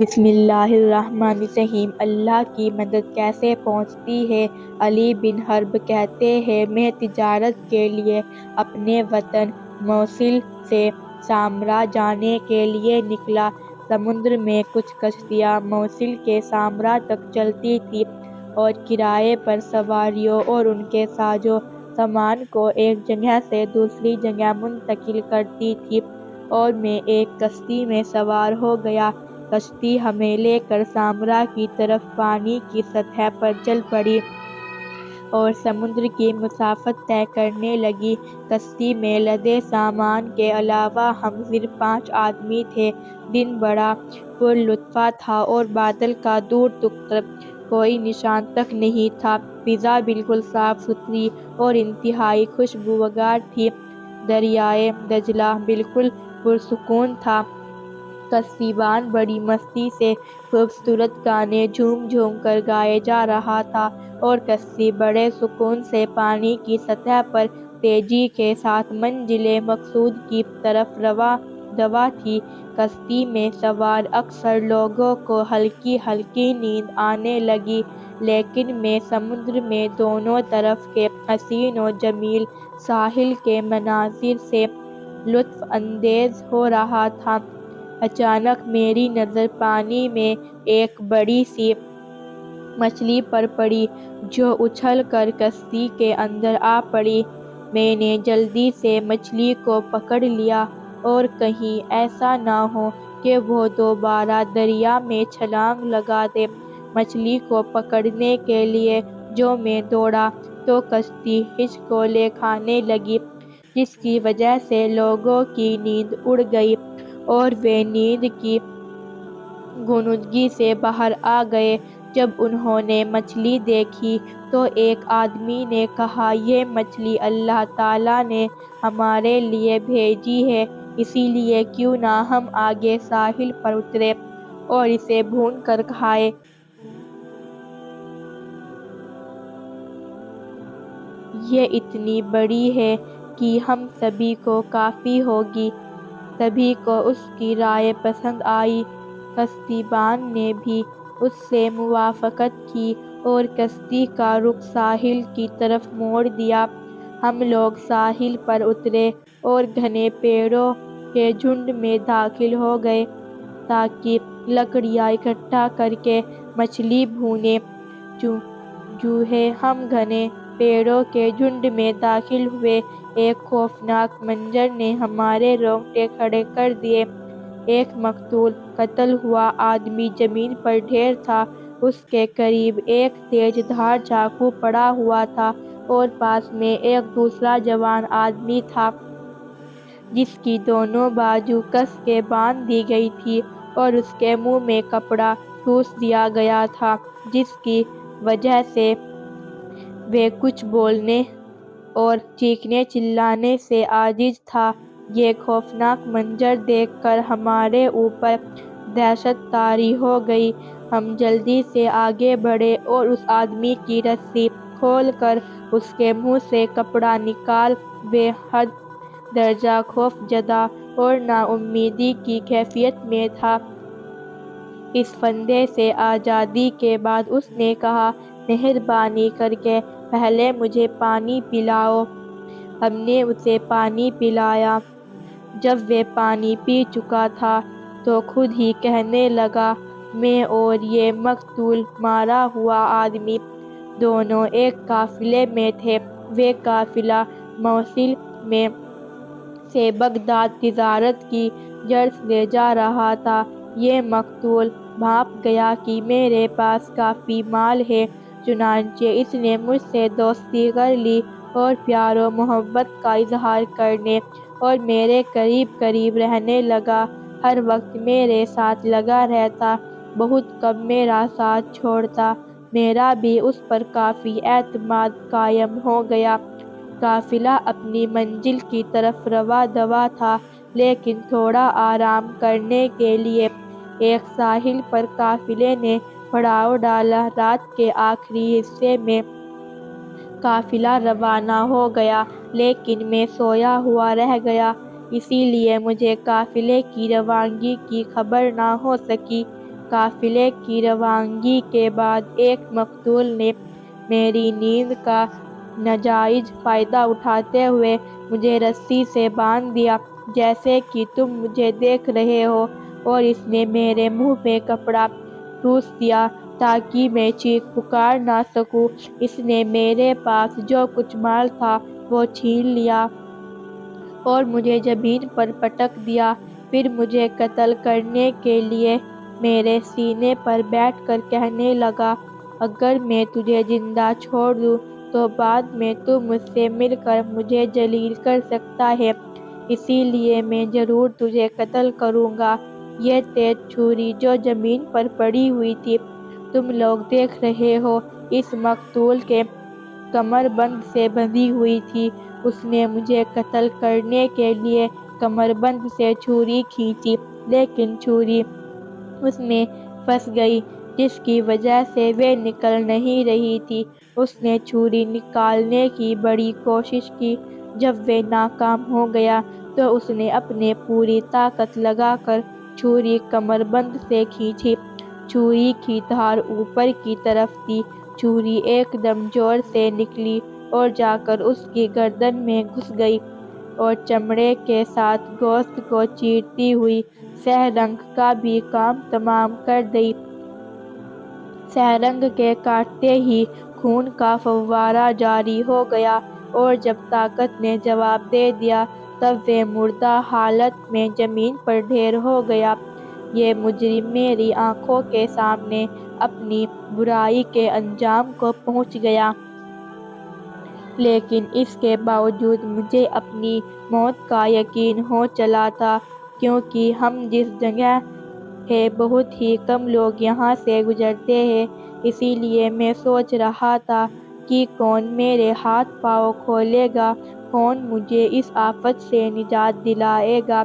بسم اللہ الرحمن الرحیم۔ اللہ کی مدد کیسے پہنچتی ہے؟ علی بن حرب کہتے ہیں، میں تجارت کے لیے اپنے وطن موصل سے سامرا جانے کے لیے نکلا۔ سمندر میں کچھ کشتیاں موصل کے سامرا تک چلتی تھیں اور کرائے پر سواریوں اور ان کے ساز و سامان کو ایک جگہ سے دوسری جگہ منتقل کرتی تھیں، اور میں ایک کشتی میں سوار ہو گیا۔ کشتی ہمیں لے کر سامرا کی طرف پانی کی سطح پر چل پڑی اور سمندر کی مسافت طے کرنے لگی۔ کشتی میں لدے سامان کے علاوہ ہم صرف 5 آدمی تھے۔ دن بڑا پرلطف تھا اور بادل کا دور تک کوئی نشان تک نہیں تھا۔ فضا بالکل صاف ستھری اور انتہائی خوشگوار تھی۔ دریائے دجلہ بالکل پرسکون تھا۔ کشتیبان بڑی مستی سے خوبصورت گانے جھوم جھوم کر گائے جا رہا تھا اور کشتی بڑے سکون سے پانی کی سطح پر تیزی کے ساتھ منزل مقصود کی طرف رواں تھی۔ کشتی میں سوار اکثر لوگوں کو ہلکی ہلکی نیند آنے لگی، لیکن میں سمندر میں دونوں طرف کے حسین و جمیل ساحل کے مناظر سے لطف اندوز ہو رہا تھا۔ اچانک میری نظر پانی میں ایک بڑی سی مچھلی پر پڑی جو اچھل کر کشتی کے اندر آ پڑی۔ میں نے جلدی سے مچھلی کو پکڑ لیا اور کہیں ایسا نہ ہو کہ وہ دوبارہ دریا میں چھلانگ لگا دے۔ مچھلی کو پکڑنے کے لیے جو میں دوڑا تو کشتی ہچکولے کھانے لگی، جس کی وجہ سے لوگوں کی نیند اڑ گئی اور وہ نیند کی غنودگی سے باہر آ گئے۔ جب انہوں نے مچھلی دیکھی تو ایک آدمی نے کہا، یہ مچھلی اللہ تعالیٰ نے ہمارے لیے بھیجی ہے، اسی لیے کیوں نہ ہم آگے ساحل پر اتریں اور اسے بھون کر کھائیں۔ یہ اتنی بڑی ہے کہ ہم سبھی کو کافی ہوگی۔ سبھی کو اس کی رائے پسند آئی۔ کشتیبان نے بھی اس سے موافقت کی اور کشتی کا رخ ساحل کی طرف موڑ دیا۔ ہم لوگ ساحل پر اترے اور گھنے پیڑوں کے جھنڈ میں داخل ہو گئے تاکہ لکڑیاں اکٹھا کر کے مچھلی بھونیں۔ جوں ہی ہم گھنے پیڑوں کے جھنڈ میں داخل ہوئے، ایک خوفناک منظر نے ہمارے رونگٹے کھڑے کر دیے۔ ایک مقتول قتل ہوا آدمی زمین پر ڈھیر تھا، اس کے قریب ایک تیز دھار چاقو پڑا ہوا تھا اور پاس میں ایک دوسرا جوان آدمی تھا جس کی دونوں بازو کس کے باندھ دی گئی تھی اور اس کے منہ میں کپڑا ٹھوس دیا گیا تھا، جس کی وجہ سے وہ کچھ بولنے اور چیخنے چلانے سے عاجز تھا۔ یہ خوفناک منظر دیکھ کر ہمارے اوپر دہشت طاری ہو گئی۔ ہم جلدی سے آگے بڑھے اور اس آدمی کی رسی کھول کر اس کے منہ سے کپڑا نکال۔ وہ حد درجہ خوف زدہ اور نا امیدی کی کیفیت میں تھا۔ اس پھندے سے آزادی کے بعد اس نے کہا، مہربانی کر کے پہلے مجھے پانی پلاؤ۔ ہم نے اسے پانی پلایا۔ جب وہ پانی پی چکا تھا تو خود ہی کہنے لگا، میں اور یہ مقتول مارا ہوا آدمی دونوں ایک قافلے میں تھے۔ وہ قافلہ موصل میں سے بغداد تجارت کی غرض سے جا رہا تھا۔ یہ مقتول بھانپ گیا کہ میرے پاس کافی مال ہے، چنانچہ اس نے مجھ سے دوستی کر لی اور پیار و محبت کا اظہار کرنے اور میرے قریب قریب رہنے لگا۔ ہر وقت میرے ساتھ لگا رہتا، بہت کم میرا ساتھ چھوڑتا۔ میرا بھی اس پر کافی اعتماد قائم ہو گیا۔ قافلہ اپنی منزل کی طرف رواں تھا، لیکن تھوڑا آرام کرنے کے لیے ایک ساحل پر قافلے نے پڑاؤ ڈالا۔ رات کے آخری حصے میں قافلہ روانہ ہو گیا، لیکن میں سویا ہوا رہ گیا، اسی لیے مجھے قافلے کی روانگی کی خبر نہ ہو سکی۔ قافلے کی روانگی کے بعد ایک مقتول نے میری نیند کا ناجائز فائدہ اٹھاتے ہوئے مجھے رسی سے باندھ دیا جیسے کہ تم مجھے دیکھ رہے ہو، اور اس نے میرے منہ میں کپڑا ٹھوس دیا تاکہ میں چیخ پکار نہ سکوں۔ اس نے میرے پاس جو کچھ مال تھا وہ چھین لیا اور مجھے زمین پر پٹک دیا، پھر مجھے قتل کرنے کے لیے میرے سینے پر بیٹھ کر کہنے لگا، اگر میں تجھے زندہ چھوڑ دوں تو بعد میں تو مجھ سے مل کر مجھے ذلیل کر سکتا ہے، اسی لیے میں ضرور تجھے قتل کروں گا۔ یہ تیز چھری جو زمین پر پڑی ہوئی تھی تم لوگ دیکھ رہے ہو، اس مقتول کے کمربند سے بندھی ہوئی تھی۔ اس نے مجھے قتل کرنے کے لیے کمربند سے چھری کھینچی لیکن چھری اس میں پھنس گئی جس کی وجہ سے وہ نکل نہیں رہی تھی۔ اس نے چھری نکالنے کی بڑی کوشش کی، جب وہ ناکام ہو گیا تو اس نے اپنی پوری طاقت لگا کر چھری کمربند سے کھینچی۔ چھری کی دھار اوپر کی طرف تھی، چھری ایک دم زور سے نکلی اور جا کر اس کی گردن میں گھس گئی اور چمڑے کے ساتھ گوشت کو چیرتی ہوئی سہ رنگ کا بھی کام تمام کر دی۔ سہ رنگ کے کاٹتے ہی خون کا فوارہ جاری ہو گیا اور جب طاقت نے جواب دے دیا تب وہ مردہ حالت میں زمین پر ڈھیر ہو گیا۔ یہ مجرم میری آنکھوں کے سامنے اپنی برائی کے انجام کو پہنچ گیا، لیکن اس کے باوجود مجھے اپنی موت کا یقین ہو چلا تھا، کیونکہ ہم جس جگہ ہیں بہت ہی کم لوگ یہاں سے گزرتے ہیں، اسی لیے میں سوچ رہا تھا کہ کون میرے ہاتھ پاؤں کھولے گا، کون مجھے اس آفت سے نجات دلائے گا۔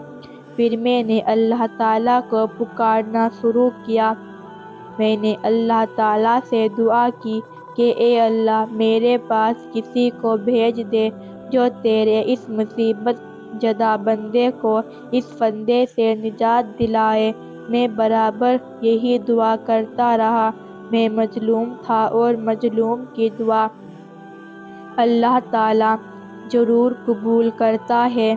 پھر میں نے اللہ تعالیٰ کو پکارنا شروع کیا۔ میں نے اللہ تعالیٰ سے دعا کی کہ اے اللہ، میرے پاس کسی کو بھیج دے جو تیرے اس مصیبت زدہ بندے کو اس پھندے سے نجات دلائے۔ میں برابر یہی دعا کرتا رہا۔ میں مظلوم تھا اور مظلوم کی دعا اللہ تعالیٰ ضرور قبول کرتا ہے۔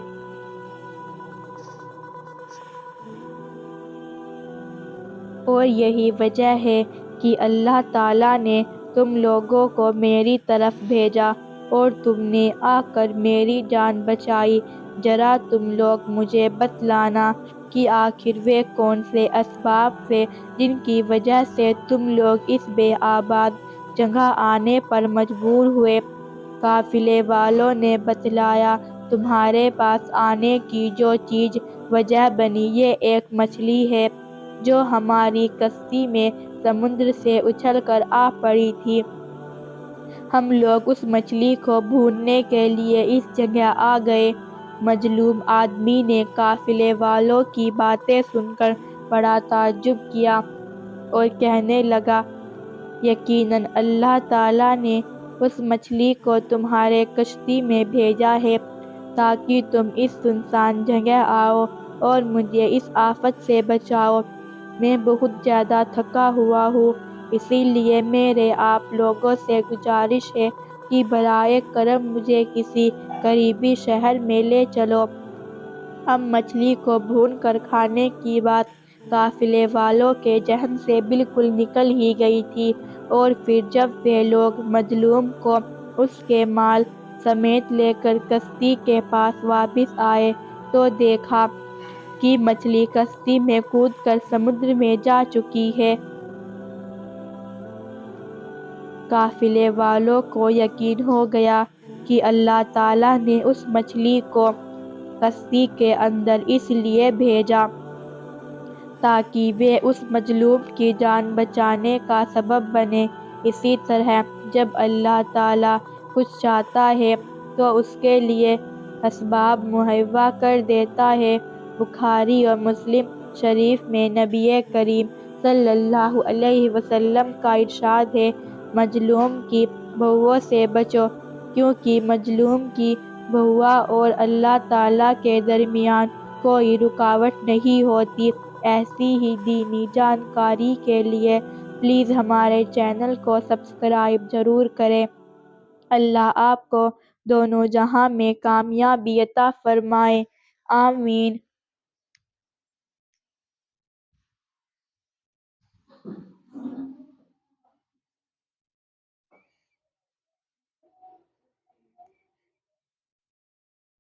اور یہی وجہ ہے کہ اللہ تعالیٰ نے تم لوگوں کو میری طرف بھیجا اور تم نے آ کر میری جان بچائی۔ ذرا تم لوگ مجھے بتلانا کہ آخر وہ کون سے اسباب تھے جن کی وجہ سے تم لوگ اس بے آباد جگہ آنے پر مجبور ہوئے۔ قافلے والوں نے بتلایا، تمہارے پاس آنے کی جو چیز وجہ بنی یہ ایک مچھلی ہے جو ہماری کشتی میں سمندر سے اچھل کر آ پڑی تھی۔ ہم لوگ اس مچھلی کو ڈھونڈنے کے لیے اس جگہ آ گئے۔ مظلوم آدمی نے قافلے والوں کی باتیں سن کر بڑا تعجب کیا اور کہنے لگا، یقیناً اللہ تعالیٰ نے اس مچھلی کو تمہارے کشتی میں بھیجا ہے تاکہ تم اس سنسان جگہ آؤ اور مجھے اس آفت سے بچاؤ۔ میں بہت زیادہ تھکا ہوا ہوں، اسی لیے میرے آپ لوگوں سے گزارش ہے کہ برائے کرم مجھے کسی قریبی شہر میں لے چلو۔ اب مچھلی کو بھون کر کھانے کی بات قافلے والوں کے ذہن سے بالکل نکل ہی گئی تھی، اور پھر جب وہ لوگ مظلوم کو اس کے مال سمیت لے کر کشتی کے پاس واپس آئے تو دیکھا کہ مچھلی کشتی میں کود کر سمندر میں جا چکی ہے۔ قافلے والوں کو یقین ہو گیا کہ اللہ تعالیٰ نے اس مچھلی کو کشتی کے اندر اس لیے بھیجا تاکہ وہ اس مظلوم کی جان بچانے کا سبب بنے۔ اسی طرح جب اللہ تعالیٰ کچھ چاہتا ہے تو اس کے لیے اسباب مہیا کر دیتا ہے۔ بخاری اور مسلم شریف میں نبی کریم صلی اللہ علیہ وسلم کا ارشاد ہے، مظلوم کی بہوؤں سے بچو، کیونکہ مظلوم کی بہوؤں اور اللہ تعالیٰ کے درمیان کوئی رکاوٹ نہیں ہوتی۔ ایسی ہی دینی جانکاری کے لیے پلیز ہمارے چینل کو سبسکرائب ضرور کریں۔ اللہ آپ کو دونوں جہاں میں کامیابی عطا فرمائے، آمین۔